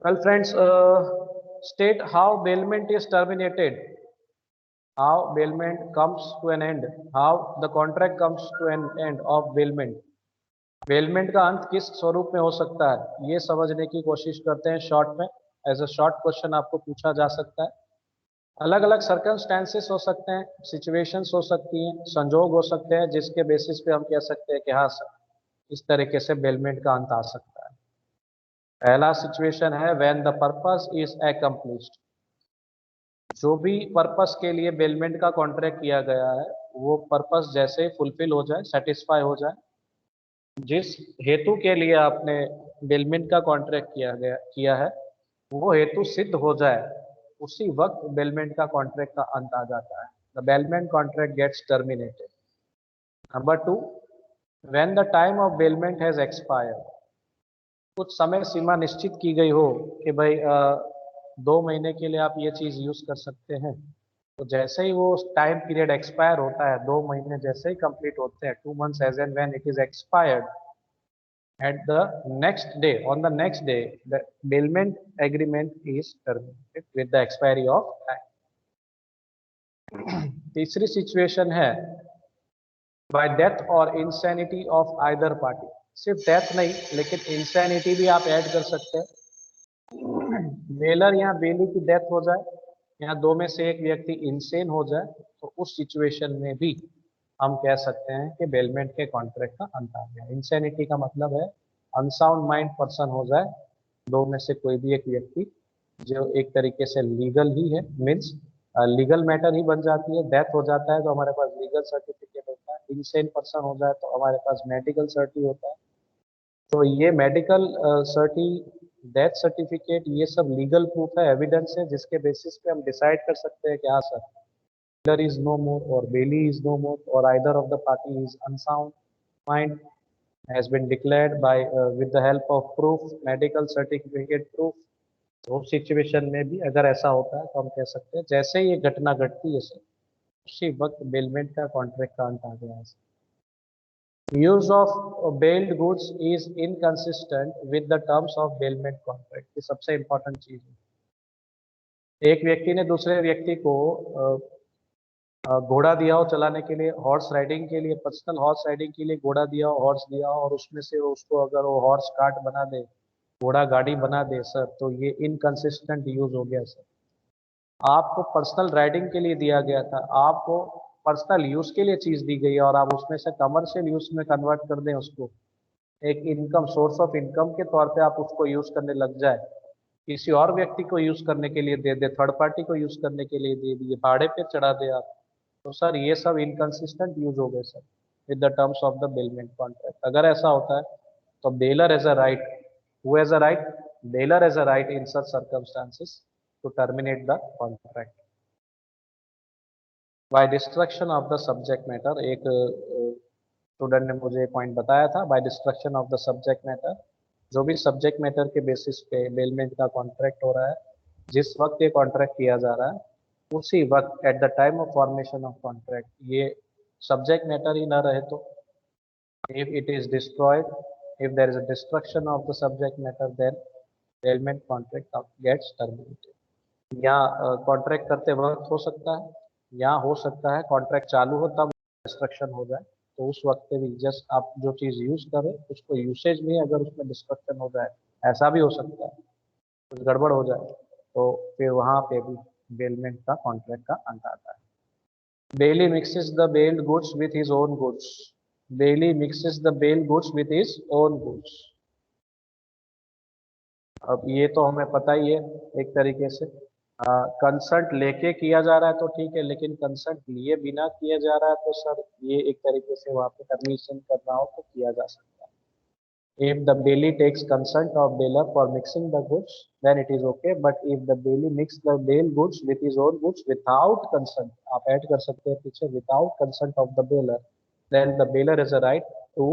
Well, friends, state how bailment is terminated, how bailment comes to an end, how the contract comes to an end of bailment. Bailment का अंत किस स्वरूप में हो सकता है, ये समझने की कोशिश करते हैं शॉर्ट में। एज अ शॉर्ट क्वेश्चन आपको पूछा जा सकता है। अलग अलग सर्कमस्टेंसेस हो सकते हैं, सिचुएशंस हो सकती हैं, संजोग हो सकते हैं, जिसके बेसिस पे हम कह सकते हैं कि हाँ सर, इस तरीके से बेलमेंट का अंत आ सकता है। पहला सिचुएशन है when the purpose is accomplished. जो भी पर्पस के लिए बेलमेंट का कॉन्ट्रैक्ट किया गया है, वो पर्पस जैसे ही फुलफिल हो जाए, सेटिस्फाई हो जाए, जिस हेतु के लिए आपने बेलमेंट का कॉन्ट्रैक्ट किया है, वो हेतु सिद्ध हो जाए, उसी वक्त बेलमेंट का कॉन्ट्रैक्ट का अंत आ जाता है। The bailment contract gets terminated. Number 2, when the time of bailment has expired. कुछ समय सीमा निश्चित की गई हो कि भाई 2 महीने के लिए आप ये चीज यूज कर सकते हैं, तो जैसे ही वो टाइम पीरियड एक्सपायर होता है, 2 महीने जैसे ही कंप्लीट होते हैं, 2 months as and when it is expired, at the on the next day, the bailment agreement is terminated with the expiry of time. तीसरी सिचुएशन है बाय डेथ और इंसैनिटी ऑफ आइदर पार्टी। सिर्फ death नहीं, लेकिन insanity भी आप add कर सकते हैं। बेलर या बेली की डेथ हो जाए, या दो में से एक व्यक्ति इंसेन हो जाए, तो उस सिचुएशन में भी हम कह सकते हैं कि बेलमेंट के कॉन्ट्रैक्ट का अंत आ गया। इंसैनिटी का मतलब है अनसाउंड माइंड पर्सन हो जाए, दो में से कोई भी एक व्यक्ति जो एक तरीके से लीगल ही है, मीन्स लीगल मैटर ही बन जाती है। डेथ हो जाता है तो हमारे पास लीगल सर्टिफिकेट होता है, इंसेन पर्सन हो जाए तो हमारे पास मेडिकल सर्टी होता है। तो ये मेडिकल सर्टी, डेथ सर्टिफिकेट, ये सब लीगल प्रूफ है, एविडेंस है, जिसके बेसिस पे हम डिसाइड कर सकते हैं कि हाँ सर, बेलर इज नो मोर और बेली इज नो मोर, और either of the party is unsound mind has been declared by with the help of proof, medical certificate proof। तो सिचुएशन में भी अगर ऐसा होता है तो हम कह सकते हैं जैसे ये घटना घटती है सर, उसी वक्त बेलमेंट का कॉन्ट्रैक्ट का अंत आ गया है। Use of bailed goods is inconsistent with the terms of bailment contract. ये सबसे इंपॉर्टेंट चीज है। एक व्यक्ति ने दूसरे व्यक्ति को घोड़ा दिया हो चलाने के लिए, हॉर्स राइडिंग के लिए, पर्सनल हॉर्स राइडिंग के लिए घोड़ा दिया हो, हॉर्स दिया हो, और उसमें से उसको अगर वो हॉर्स कार्ट बना दे, घोड़ा गाड़ी बना दे सर, तो ये इनकंसिस्टेंट यूज हो गया सर। आपको पर्सनल राइडिंग के लिए दिया गया था, आपको पर्सनल यूज के लिए चीज दी गई है, और आप उसमें से कमर्शियल यूज में कन्वर्ट कर दें, उसको एक इनकम, सोर्स ऑफ इनकम के तौर पे आप उसको यूज करने लग जाए, किसी और व्यक्ति को यूज करने के लिए दे दे, थर्ड पार्टी को यूज करने के लिए दे दिए, भाड़े पे चढ़ा दे आप, तो सर ये सब इनकंसिस्टेंट यूज हो गए sir with the terms of the bailment contract. अगर ऐसा होता है तो bailor has a right, who has a right, bailor has a right in such circumstances to terminate the contract by destruction of the subject matter. एक student ने मुझे point बताया था, by destruction of the subject matter. जो भी subject matter के basis पे bailment का कॉन्ट्रैक्ट हो रहा है, जिस वक्त ये कॉन्ट्रैक्ट किया जा रहा है, उसी वक्त at the time of formation of contract ये सब्जेक्ट मैटर ही ना रहे तो, if it is destroyed, if there is a destruction of the subject matter, then bailment contract gets terminated। या कॉन्ट्रैक्ट करते वक्त हो सकता है, या हो सकता है कॉन्ट्रैक्ट चालू हो तब डिस्ट्रक्शन हो जाए, तो उस वक्त पे भी जस्ट आप जो चीज यूज करें उसको यूसेज में अगर उसमें डिस्ट्रक्शन हो जाए, ऐसा भी हो सकता है, कुछ गड़बड़ हो जाए, तो फिर वहां पे भी बेलमेंट का कॉन्ट्रैक्ट का अंत आता है। Bailee mixes the bailed goods with his own goods. Bailee mixes the bailed goods with his own goods. अब ये तो हमें पता ही है, एक तरीके से कंसर्ट लेके किया जा रहा है तो ठीक है, लेकिन कंसर्ट लिए बिना किया जा रहा है तो सर ये एक तरीके से वहाँ पे परमिशन करना हो तो किया जा सकता है। If the bailee takes consent of bailor for mixing the goods, then it is okay. But if the bailee mix the bail goods with his own goods without consent, आप ऐड कर सकते हैं पीछे, without consent of the bailor, then the bailor has a right to